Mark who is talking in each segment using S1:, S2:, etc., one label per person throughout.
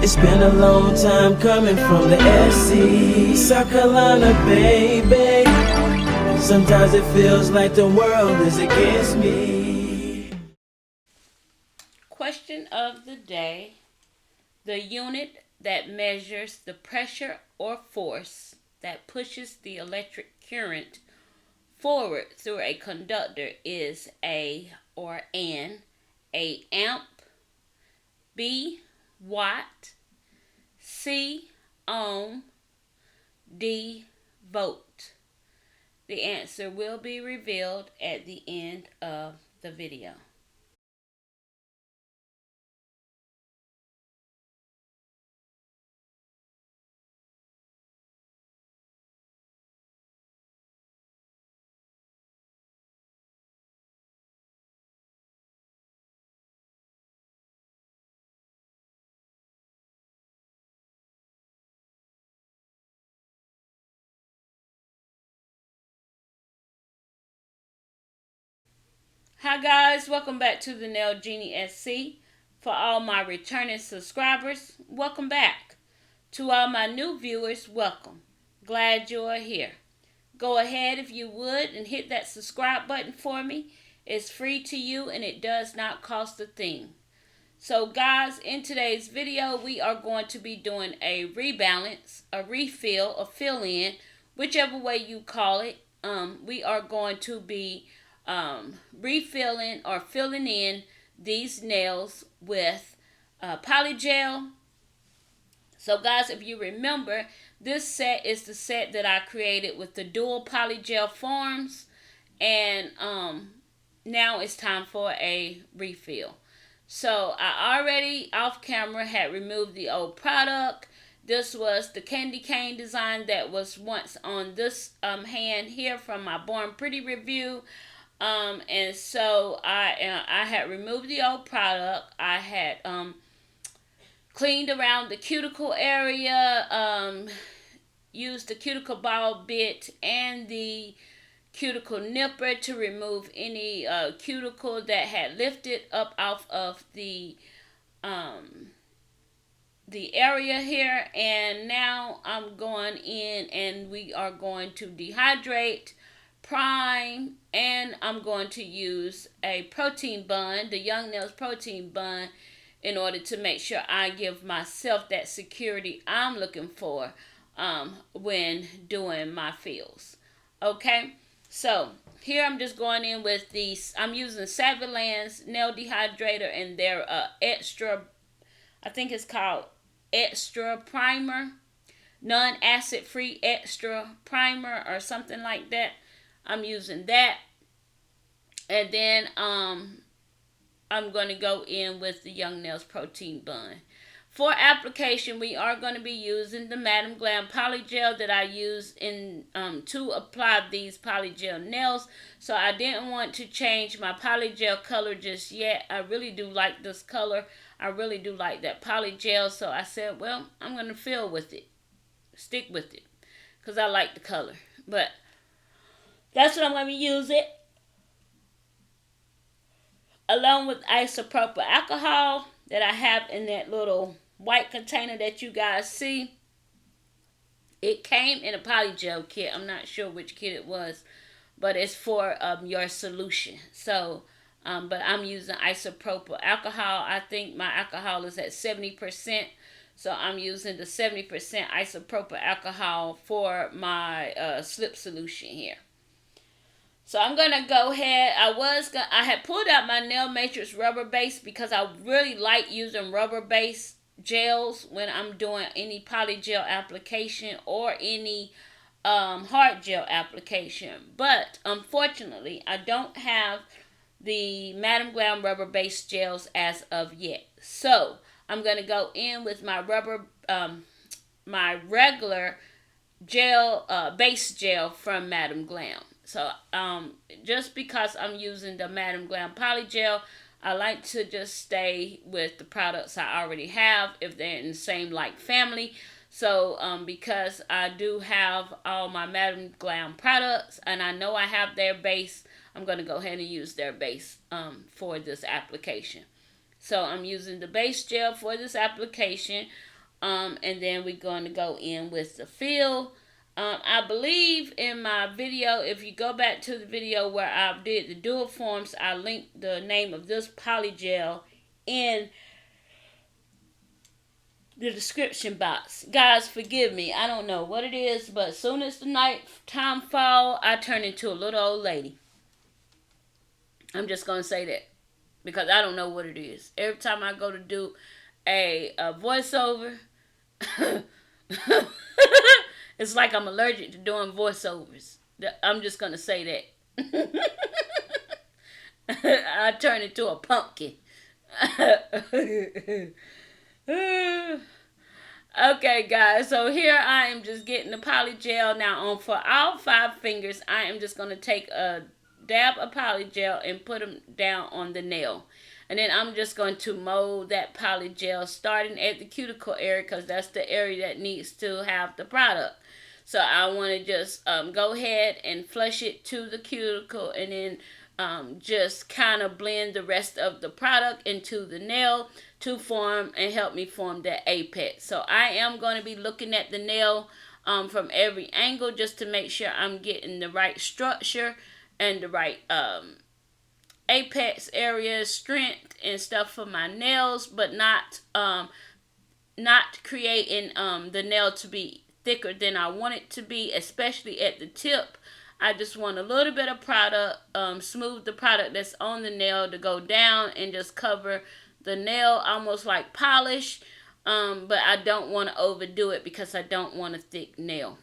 S1: It's been a long time coming from the SC, South Carolina, baby. Sometimes it feels like the world is against me.
S2: Question of the day. The unit that measures the pressure or force that pushes the electric current forward through a conductor is A or an A amp, B watt, C ohm, D volt. The answer will be revealed at the end of the video. Hi guys, welcome back to TheNailJeanieSC. For all my returning subscribers, welcome back. To all my new viewers, welcome. Glad you are here. Go ahead if you would and hit that subscribe button for me. It's free to you and it does not cost a thing. So guys, in today's video, we are going to be doing a rebalance, a refill, a fill-in, whichever way you call it. We are going to be refilling or filling in these nails with polygel. So guys, if you remember, this set is the set that I created with the dual polygel forms, and now it's time for a refill. So I already off camera had removed the old product. This was the candy cane design that was once on this hand here from my Born Pretty review. And so I had removed the old product. I had cleaned around the cuticle area, used the cuticle ball bit and the cuticle nipper to remove any cuticle that had lifted up off of the area here. And now I'm going in and we are going to dehydrate, prime, and I'm going to use a protein bun, the Young Nails protein bun, in order to make sure I give myself that security I'm looking for when doing my fills. Okay, so here I'm just going in with these. I'm using Saviland's nail dehydrator and their extra, I think it's called extra primer, non-acid free extra primer or something like that. I'm using that. And then I'm going to go in with the Young Nails protein bun. For application, we are going to be using the Madam Glam polygel that I use in to apply these polygel nails. So I didn't want to change my polygel color just yet. I really do like this color. I really do like that polygel. So I said, well, I'm going to fill with it. Stick with it. Because I like the color. But that's what I'm going to use it. Along with isopropyl alcohol that I have in that little white container that you guys see. It came in a polygel kit. I'm not sure which kit it was, but it's for your solution. So, but I'm using isopropyl alcohol. I think my alcohol is at 70%. So I'm using the 70% isopropyl alcohol for my slip solution here. So I'm going to go ahead. I had pulled out my Nail Matrix rubber base because I really like using rubber base gels when I'm doing any polygel application or any hard gel application. But unfortunately, I don't have the Madam Glam rubber base gels as of yet. So I'm going to go in with my my regular gel, base gel from Madam Glam. So just because I'm using the Madam Glam polygel, I like to just stay with the products I already have if they're in the same like family. So because I do have all my Madam Glam products and I know I have their base, I'm going to go ahead and use their base for this application. So I'm using the base gel for this application. And then we're going to go in with the fill. I believe in my video, if you go back to the video where I did the dual forms, I linked the name of this polygel in the description box. Guys, forgive me. I don't know what it is, but as soon as the night time fall, I turn into a little old lady. I'm just going to say that because I don't know what it is. Every time I go to do a voiceover, it's like I'm allergic to doing voiceovers. I'm just going to say that. I turn into a pumpkin. Okay, guys, so here I am just getting the polygel. Now, for all 5 fingers, I am just going to take a dab of polygel and put them down on the nail. And then I'm just going to mold that polygel starting at the cuticle area because that's the area that needs to have the product. So I want to just go ahead and flush it to the cuticle and then just kind of blend the rest of the product into the nail to form and help me form that apex. So I am going to be looking at the nail from every angle just to make sure I'm getting the right structure and the right apex area, strength and stuff for my nails, but not creating the nail to be thicker than I want it to be, especially at the tip. I just want a little bit of product, smooth the product that's on the nail to go down and just cover the nail almost like polish, but I don't want to overdo it because I don't want a thick nail.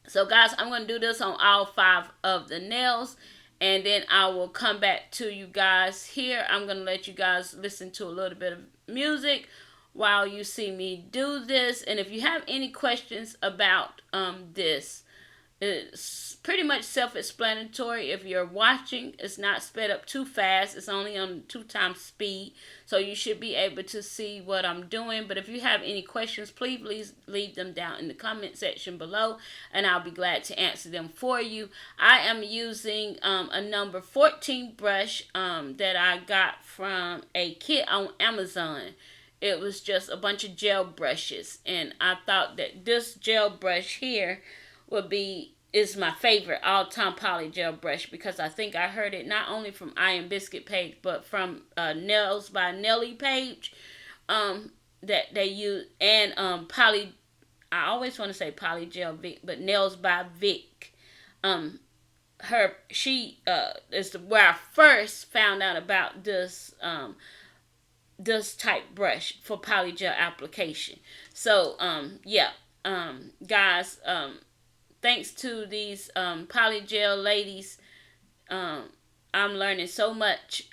S2: So guys, I'm going to do this on all 5 of the nails, and then I will come back to you guys here. I'm going to let you guys listen to a little bit of music while you see me do this. And if you have any questions about this, it's pretty much self-explanatory. If you're watching, it's not sped up too fast. It's only on 2 times speed. So you should be able to see what I'm doing. But if you have any questions, please leave them down in the comment section below. And I'll be glad to answer them for you. I am using a number 14 brush that I got from a kit on Amazon. It was just a bunch of gel brushes. And I thought that this gel brush here is my favorite all-time polygel brush because I think I heard it not only from Iron Biscuit page but from Nails by Nelly page that they use, and I always want to say Polygel Vic, but Nails by Vic. She is where I first found out about this type brush for polygel application. So guys, thanks to these polygel ladies, I'm learning so much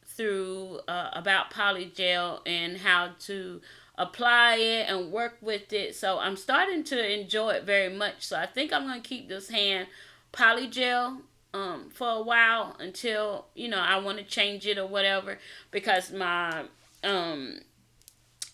S2: through about polygel and how to apply it and work with it. So I'm starting to enjoy it very much. So I think I'm going to keep this hand polygel for a while until, I want to change it or whatever, because my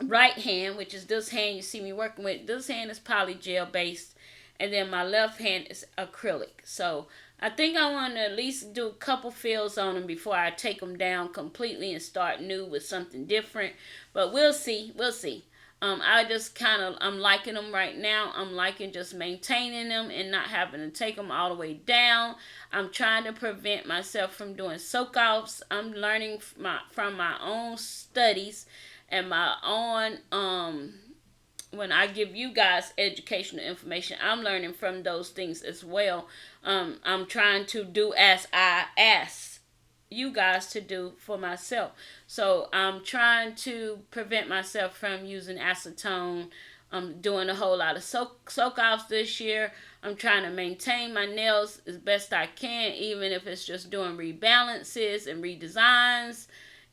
S2: right hand, which is this hand you see me working with, this hand is polygel based. And then my left hand is acrylic. So I think I want to at least do a couple fills on them before I take them down completely and start new with something different. But we'll see. We'll see. I'm liking them right now. I'm liking just maintaining them and not having to take them all the way down. I'm trying to prevent myself from doing soak-offs. I'm learning from my own studies and my own when I give you guys educational information, I'm learning from those things as well. I'm trying to do as I ask you guys to do for myself. So I'm trying to prevent myself from using acetone. I'm doing a whole lot of soak-offs this year. I'm trying to maintain my nails as best I can, even if it's just doing rebalances and redesigns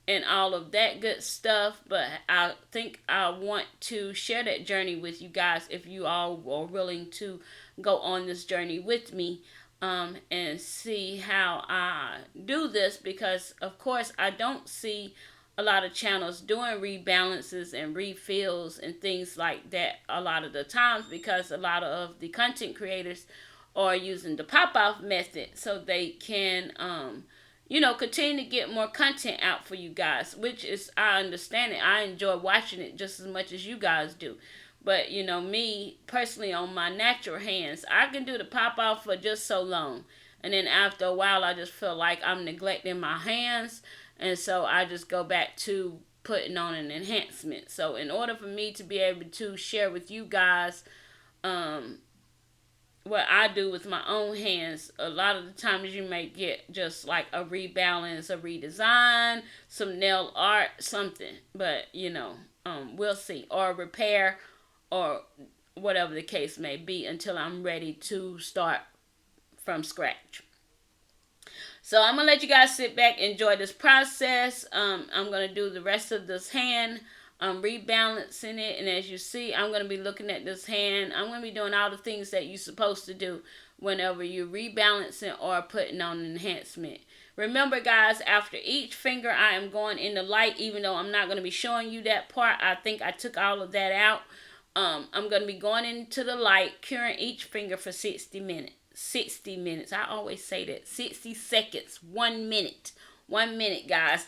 S2: and all of that good stuff. But I think I want to share that journey with you guys if you all are willing to go on this journey with me and see how I do this, because of course I don't see a lot of channels doing rebalances and refills and things like that a lot of the times, because a lot of the content creators are using the pop-off method so they can continue to get more content out for you guys, which is, I understand it. I enjoy watching it just as much as you guys do. But, me personally, on my natural hands, I can do the pop off for just so long. And then after a while, I just feel like I'm neglecting my hands. And so I just go back to putting on an enhancement. So in order for me to be able to share with you guys, what I do with my own hands, a lot of the times you may get just like a rebalance, a redesign, some nail art, something. But we'll see, or repair, or whatever the case may be, until I'm ready to start from scratch. So I'm gonna let you guys sit back, enjoy this process. I'm gonna do the rest of this hand. I'm rebalancing it, and as you see, I'm going to be looking at this hand. I'm going to be doing all the things that you're supposed to do whenever you're rebalancing or putting on an enhancement. Remember, guys, after each finger, I am going in the light, even though I'm not going to be showing you that part. I think I took all of that out. I'm going to be going into the light, curing each finger for 60 minutes. 60 minutes. I always say that. 60 seconds. 1 minute. 1 minute, guys.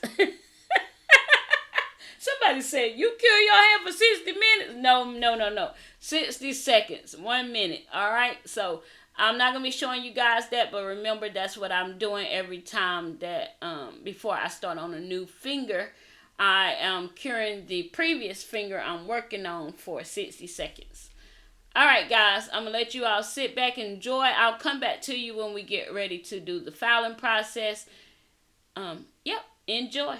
S2: Somebody said, you cure your hand for 60 minutes? No. 60 seconds, 1 minute. All right. So I'm not going to be showing you guys that, but remember, that's what I'm doing every time that, before I start on a new finger, I am curing the previous finger I'm working on for 60 seconds. All right, guys, I'm going to let you all sit back and enjoy. I'll come back to you when we get ready to do the filing process. Yep, enjoy.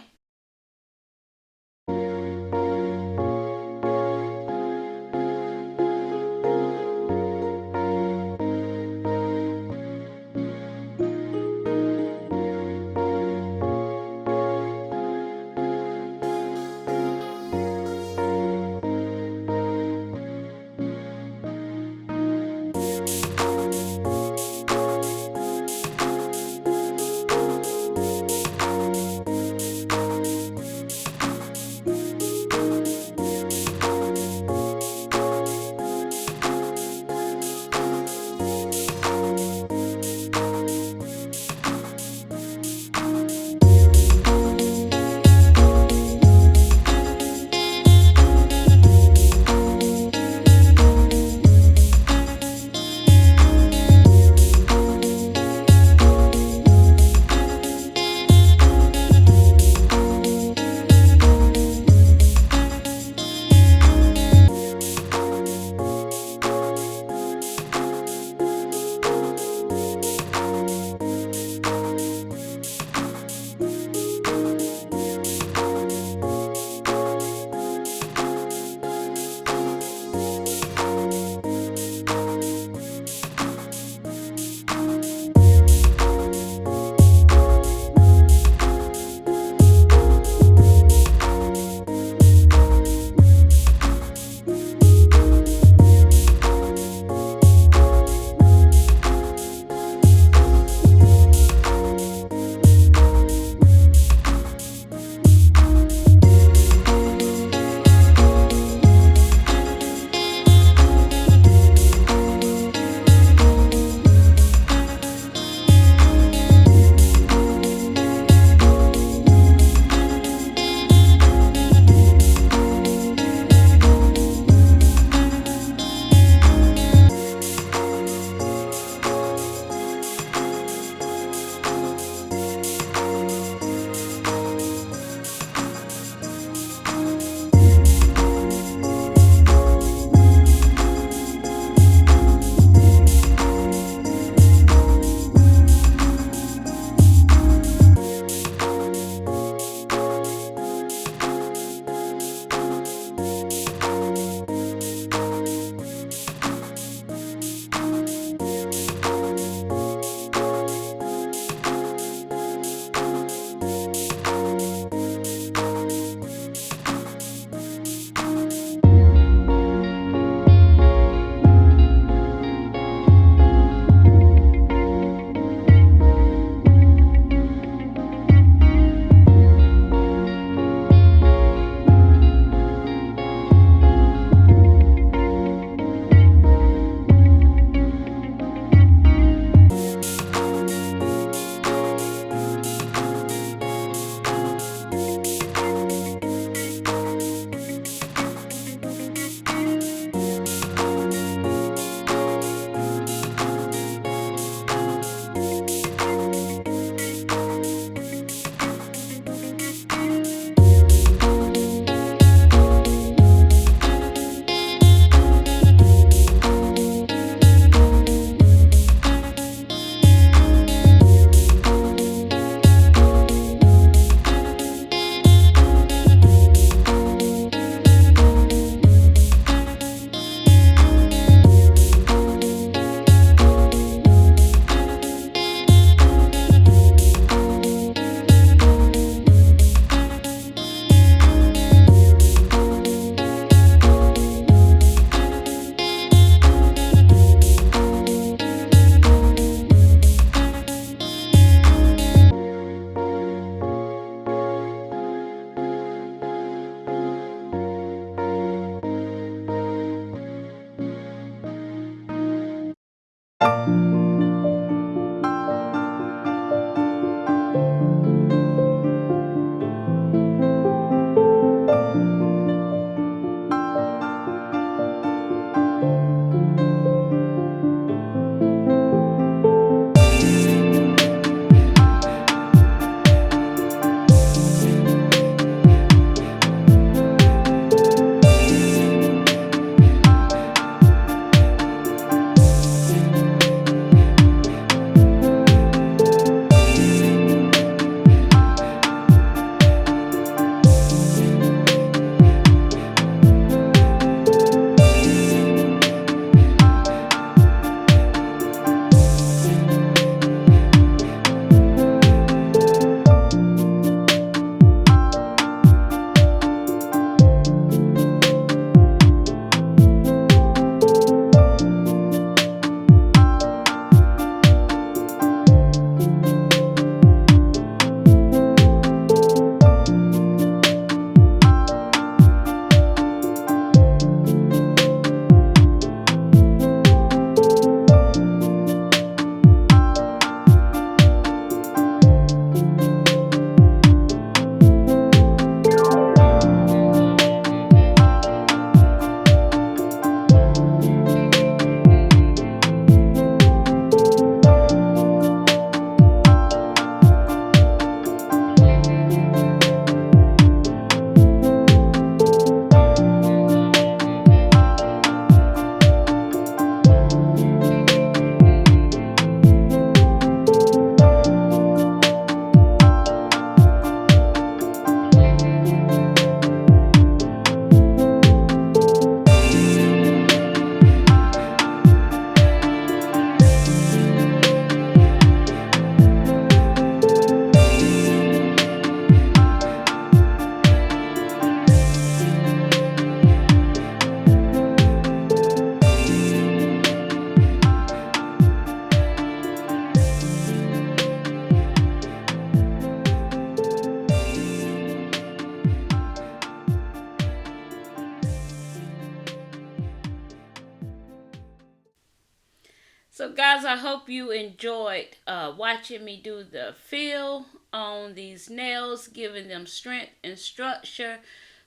S2: So guys, I hope you enjoyed watching me do the fill on these nails, giving them strength and structure.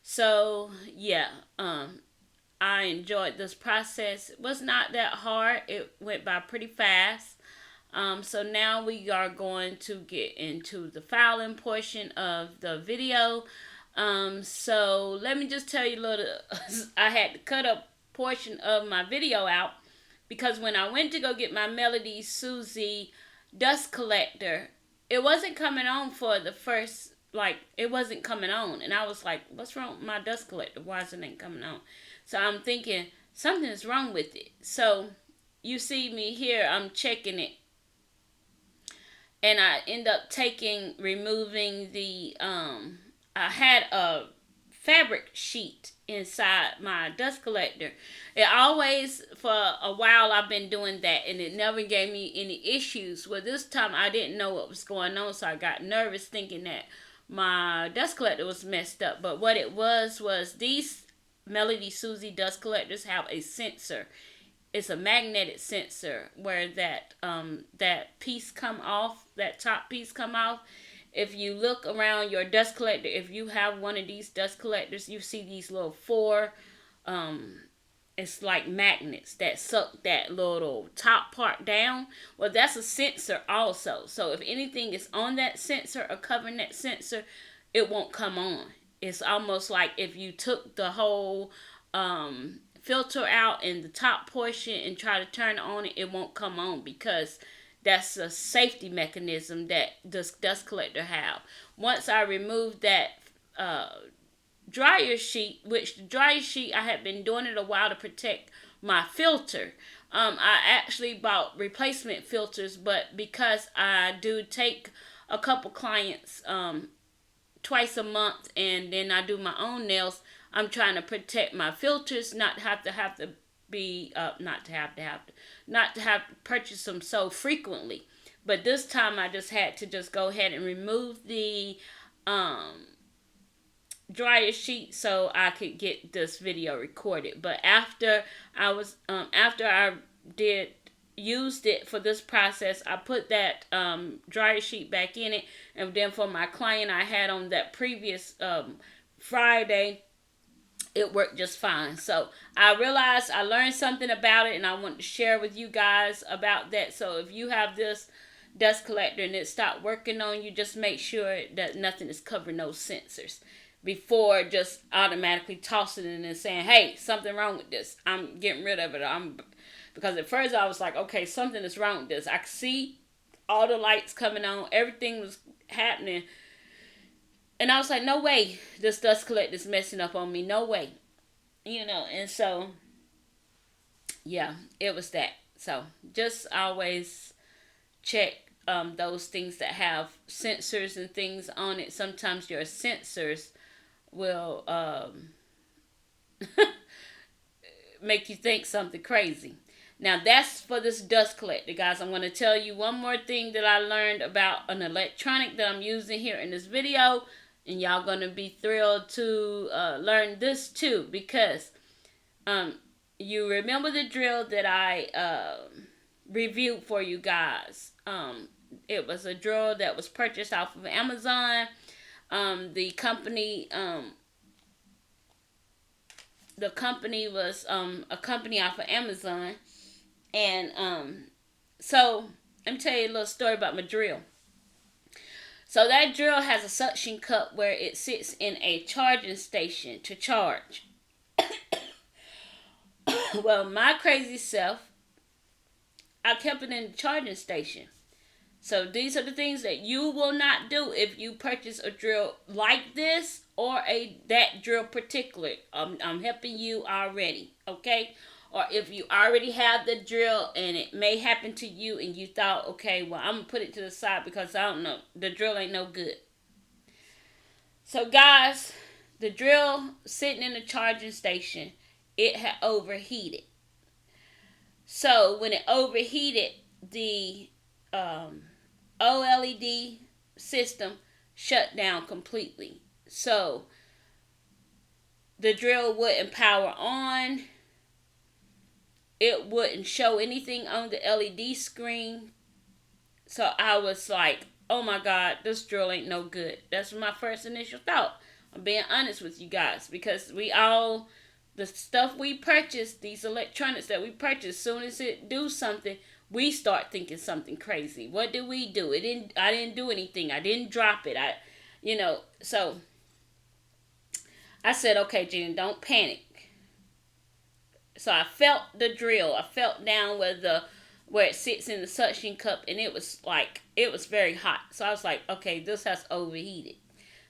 S2: So yeah, I enjoyed this process. It was not that hard. It went by pretty fast. So now we are going to get into the filing portion of the video. So let me just tell you a little. I had to cut a portion of my video out because when I went to go get my Melody Susie dust collector, it wasn't coming on for the first, it wasn't coming on. And I was like, what's wrong with my dust collector? Why isn't it coming on? So I'm thinking something is wrong with it. So you see me here, I'm checking it. And I end up removing the, I had a fabric sheet inside my dust collector. It always, for a while, I've been doing that, and it never gave me any issues. Well, this time I didn't know what was going on, so I got nervous thinking that my dust collector was messed up. But what it was these Melody Susie dust collectors have a sensor. It's a magnetic sensor where that piece come off, that top piece come off. If you look around your dust collector, if you have one of these dust collectors, you see these little four, it's like magnets that suck that little top part down. Well, that's a sensor also. So if anything is on that sensor or covering that sensor, it won't come on. It's almost like if you took the whole filter out in the top portion and try to turn it on, it won't come on because that's a safety mechanism that this dust collector have. Once I removed that dryer sheet, which the dryer sheet, I had been doing it a while to protect my filter. I actually bought replacement filters, but because I do take a couple clients twice a month and then I do my own nails, I'm trying to protect my filters, not to have to purchase them so frequently. But this time I just had to just go ahead and remove the dryer sheet so I could get this video recorded. But after I used it for this process, I put that dryer sheet back in it, and then for my client I had on that previous Friday, it worked just fine. So I realized I learned something about it, and I want to share with you guys about that. So if you have this dust collector and it stopped working on you, just make sure that nothing is covering those sensors before just automatically tossing it and saying, hey, something wrong with this, I'm getting rid of it. Because at first I was like, okay, something is wrong with this. I could see all the lights coming on, everything was happening. And I was like, no way this dust collector is messing up on me. No way. And so, yeah, it was that. So, just always check those things that have sensors and things on it. Sometimes your sensors will make you think something crazy. Now, that's for this dust collector, guys. I'm going to tell you one more thing that I learned about an electronic that I'm using here in this video. And y'all gonna be thrilled to learn this too, because you remember the drill that I reviewed for you guys. It was a drill that was purchased off of Amazon. The company was a company off of Amazon, and so let me tell you a little story about my drill. So that drill has a suction cup where it sits in a charging station to charge. Well, my crazy self, I kept it in the charging station. So these are the things that you will not do if you purchase a drill like this or that drill particular. I'm helping you already, okay? Or if you already have the drill and it may happen to you and you thought, okay, well, I'm going to put it to the side because I don't know, the drill ain't no good. So guys, the drill sitting in the charging station, it had overheated. So when it overheated, the OLED system shut down completely. So the drill wouldn't power on. it wouldn't show anything on the LED screen. So I was like, oh my God, this drill ain't no good. That's my first initial thought. I'm being honest with you guys, because the stuff we purchase, these electronics that we purchase, soon as it do something, we start thinking something crazy. What did we do? I didn't do anything. I didn't drop it. So I said, okay, Jen, don't panic. So I felt the drill. I felt down where it sits in the suction cup, and it was very hot. So I was like, okay, this has overheated.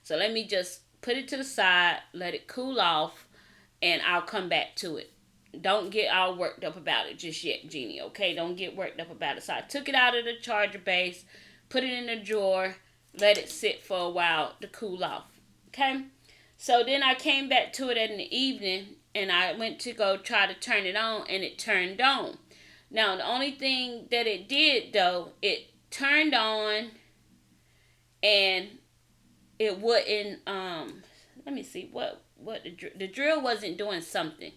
S2: So let me just put it to the side, let it cool off, and I'll come back to it. Don't get all worked up about it just yet, Jeannie, okay? Don't get worked up about it. So I took it out of the charger base, put it in a drawer, let it sit for a while to cool off, okay? So then I came back to it in the evening, and I went to go try to turn it on, and it turned on. Now, the only thing that it did, though, it turned on, and it wouldn't, let me see, what the drill wasn't doing something.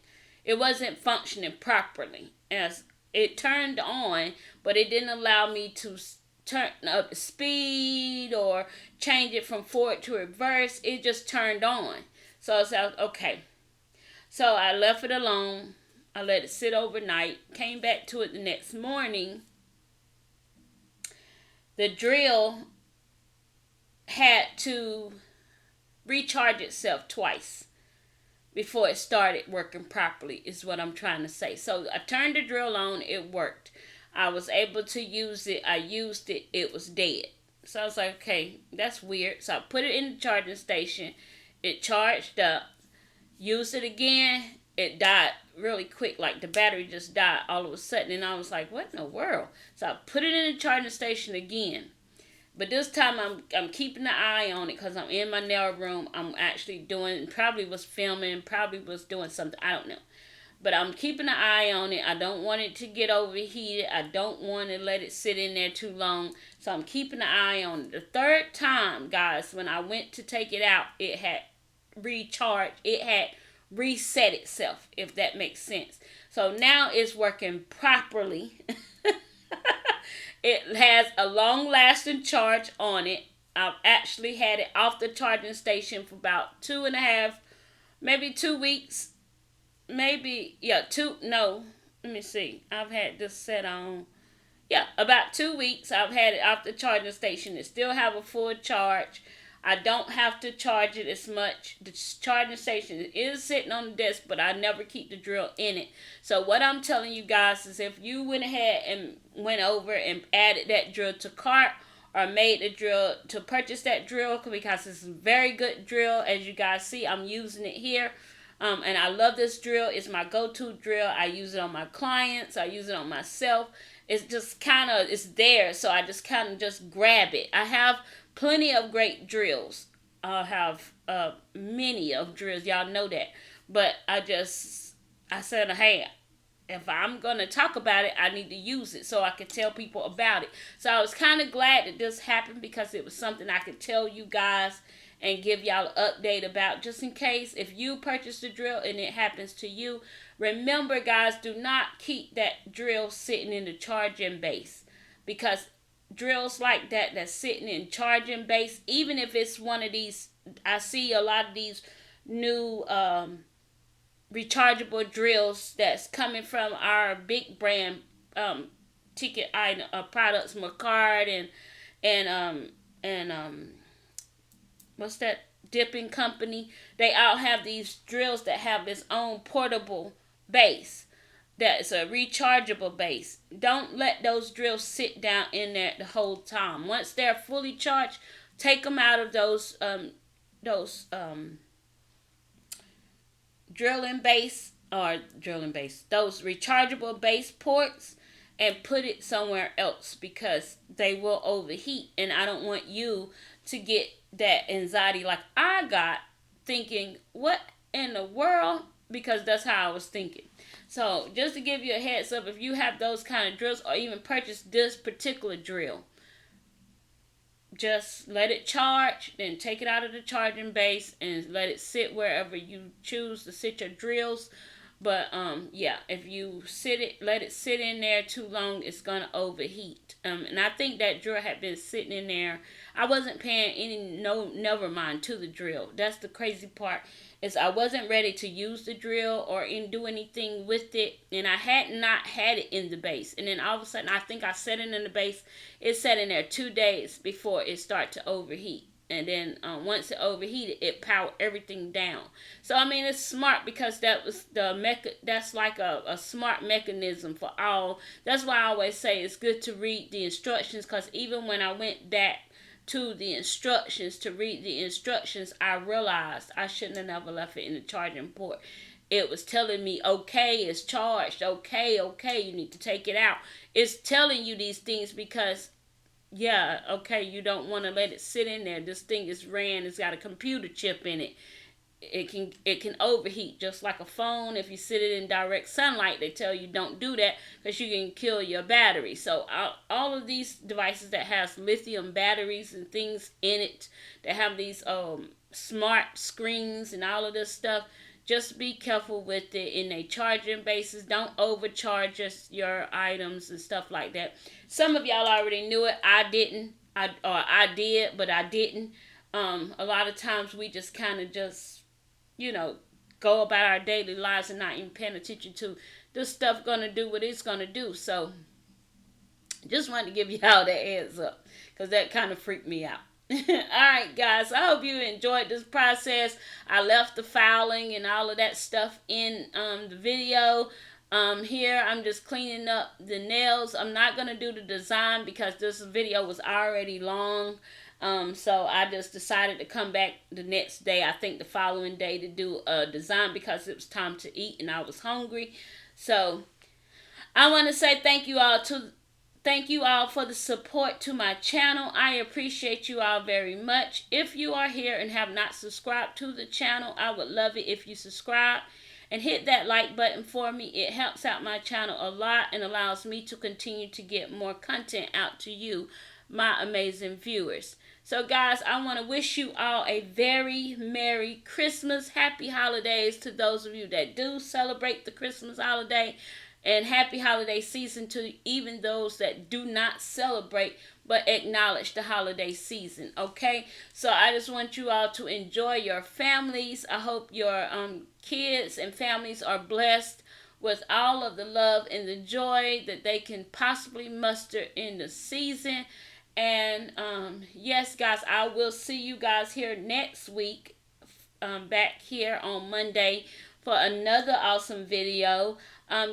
S2: It wasn't functioning properly. As it turned on, but it didn't allow me to turn up the speed or change it from forward to reverse. It just turned on. So I said, okay. So I left it alone. I let it sit overnight. Came back to it the next morning. The drill had to recharge itself twice before it started working properly, is what I'm trying to say. So I turned the drill on. It worked. I was able to use it. I used it. It was dead. So I was like, okay, that's weird. So I put it in the charging station. It charged up. Used it again. It died really quick. Like the battery just died all of a sudden. And I was like, what in the world? So I put it in the charging station again. But this time I'm keeping an eye on it because I'm in my nail room. I'm actually probably was filming, probably was doing something. I don't know. But I'm keeping an eye on it. I don't want it to get overheated. I don't want to let it sit in there too long. So I'm keeping an eye on it. The third time, guys, when I went to take it out, it had recharged. It had reset itself, if that makes sense. So now it's working properly. It has a long-lasting charge on it. I've actually had it off the charging station for about 2.5, maybe 2 weeks. Let me see. I've had this set on, about 2 weeks. I've had it off the charging station. It still have a full charge. I don't have to charge it as much. The charging station is sitting on the desk, but I never keep the drill in it. So what I'm telling you guys is, if you went ahead and went over and added that drill to cart, or made the drill to purchase that drill, because it's a very good drill. As you guys see, I'm using it here. And I love this drill. It's my go-to drill. I use it on my clients. I use it on myself. It's just it's there. So I just just grab it. I have plenty of great drills. I have many of drills. Y'all know that. But I said, hey, if I'm going to talk about it, I need to use it so I can tell people about it. So I was kind of glad that this happened, because it was something I could tell you guys and give y'all an update about, just in case if you purchase the drill and it happens to you. Remember, guys, do not keep that drill sitting in the charging base, because drills like that that's sitting in charging base, even if it's one of these, I see a lot of these new rechargeable drills that's coming from our big brand ticket item products, Macard and what's that dipping company. They all have these drills that have this own portable base. That's a rechargeable base. Don't let those drills sit down in there the whole time. Once they're fully charged, take them out of those those rechargeable base ports, and put it somewhere else, because they will overheat. And I don't want you to get that anxiety like I got, thinking, what in the world? Because that's how I was thinking. So just to give you a heads up, if you have those kind of drills, or even purchase this particular drill, just let it charge, then take it out of the charging base and let it sit wherever you choose to sit your drills. But yeah, if you let it sit in there too long, it's gonna overheat. And I think that drill had been sitting in there. I wasn't paying never mind to the drill. That's the crazy part, is I wasn't ready to use the drill or do anything with it, and I had not had it in the base. And then all of a sudden, I think I set it in the base. It sat in there 2 days before it started to overheat. And then once it overheated, it powered everything down. So I mean, it's smart, because that was that's like a smart mechanism for all. That's why I always say it's good to read the instructions, because even when I went back to the instructions to read the instructions, I realized I shouldn't have never left it in the charging port. It was telling me, okay, it's charged. Okay, you need to take it out. It's telling you these things because, yeah, okay, you don't want to let it sit in there. This thing is ran. It's got a computer chip in it. It can overheat just like a phone. If you sit it in direct sunlight, they tell you don't do that because you can kill your battery. So all of these devices that has lithium batteries and things in it, that have these smart screens and all of this stuff, just be careful with it in a charging basis. Don't overcharge your items and stuff like that. Some of y'all already knew it. I didn't. I did, but I didn't. A lot of times we just kind of go about our daily lives and not even paying attention to this stuff gonna do what it's gonna do. So just wanted to give y'all that heads up, because that kind of freaked me out. Alright guys, I hope you enjoyed this process. I left the filing and all of that stuff in the video. Here I'm just cleaning up the nails. I'm not going to do the design because this video was already long. So I just decided to come back the next day, I think the following day, to do a design because it was time to eat and I was hungry. So I want to say thank you all for the support to my channel. I appreciate you all very much. If you are here and have not subscribed to the channel, I would love it if you subscribe and hit that like button for me. It helps out my channel a lot and allows me to continue to get more content out to you, my amazing viewers. So guys, I want to wish you all a very Merry Christmas. Happy holidays to those of you that do celebrate the Christmas holiday. And happy holiday season to even those that do not celebrate but acknowledge the holiday season, okay? So I just want you all to enjoy your families. I hope your kids and families are blessed with all of the love and the joy that they can possibly muster in the season. And yes, guys, I will see you guys here next week, back here on Monday for another awesome video.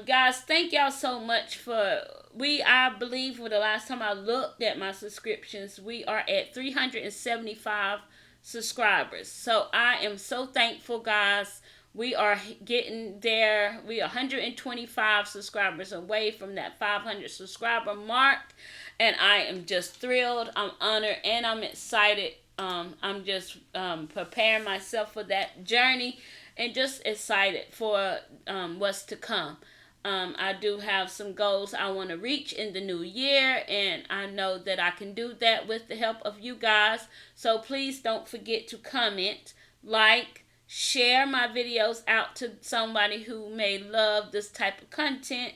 S2: Guys, thank y'all so much I believe for the last time I looked at my subscriptions, we are at 375 subscribers. So I am so thankful, guys. We are getting there. We are 125 subscribers away from that 500 subscriber mark. And I am just thrilled. I'm honored and I'm excited. I'm just preparing myself for that journey and just excited for what's to come. I do have some goals I want to reach in the new year, and I know that I can do that with the help of you guys. So please don't forget to comment, like, share my videos out to somebody who may love this type of content,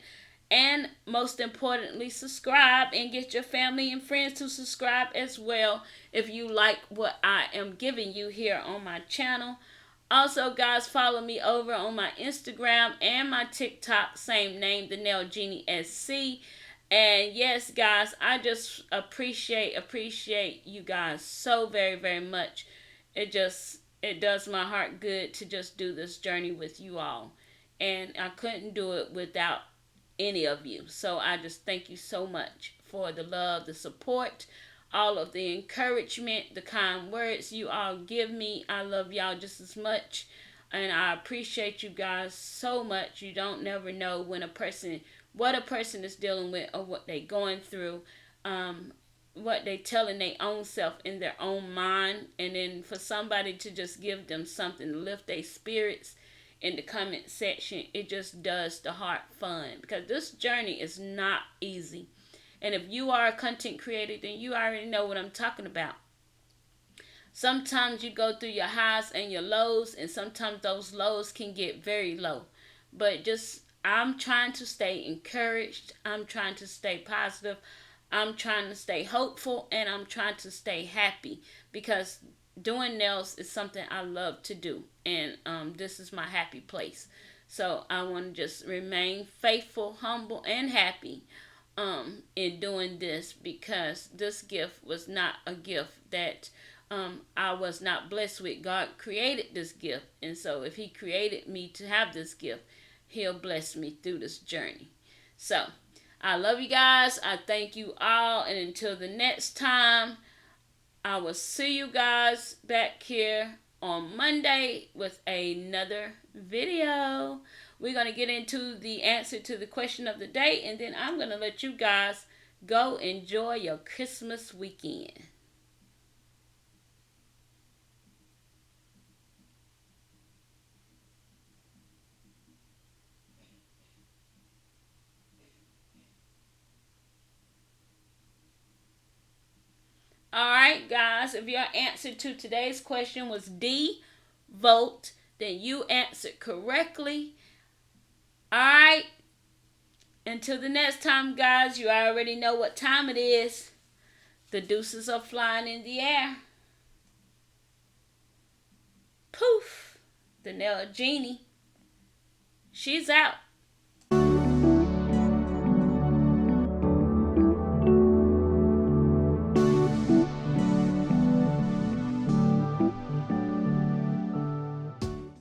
S2: and most importantly, subscribe and get your family and friends to subscribe as well if you like what I am giving you here on my channel. Also, guys, follow me over on my Instagram and my TikTok, same name, TheNailJeanieSC. And yes, guys, I just appreciate you guys so very, very much. It does my heart good to just do this journey with you all. And I couldn't do it without any of you. So I just thank you so much for the love, the support, all of the encouragement, the kind words you all give me. I love y'all just as much, and I appreciate you guys so much. You don't never know what a person is dealing with or what they going through, what they telling their own self in their own mind, and then for somebody to just give them something to lift their spirits in the comment section, it just does the heart fun, because this journey is not easy. And if you are a content creator, then you already know what I'm talking about. Sometimes you go through your highs and your lows, and sometimes those lows can get very low. but just I'm trying to stay encouraged. I'm trying to stay positive. I'm trying to stay hopeful, and I'm trying to stay happy because doing nails is something I love to do, and this is my happy place. So I want to just remain faithful, humble, and happy in doing this because this gift was not a gift that I was not blessed with. God created this gift, and so if He created me to have this gift, He'll bless me through this journey. So I love you guys. I thank you all, and until the next time, I will see you guys back here on Monday with another video. We're going to get into the answer to the question of the day, and then I'm going to let you guys go enjoy your Christmas weekend. Alright, guys, if your answer to today's question was D, vote, then you answered correctly. Alright, until the next time, guys, you already know what time it is. The deuces are flying in the air. Poof, the nail genie. She's out.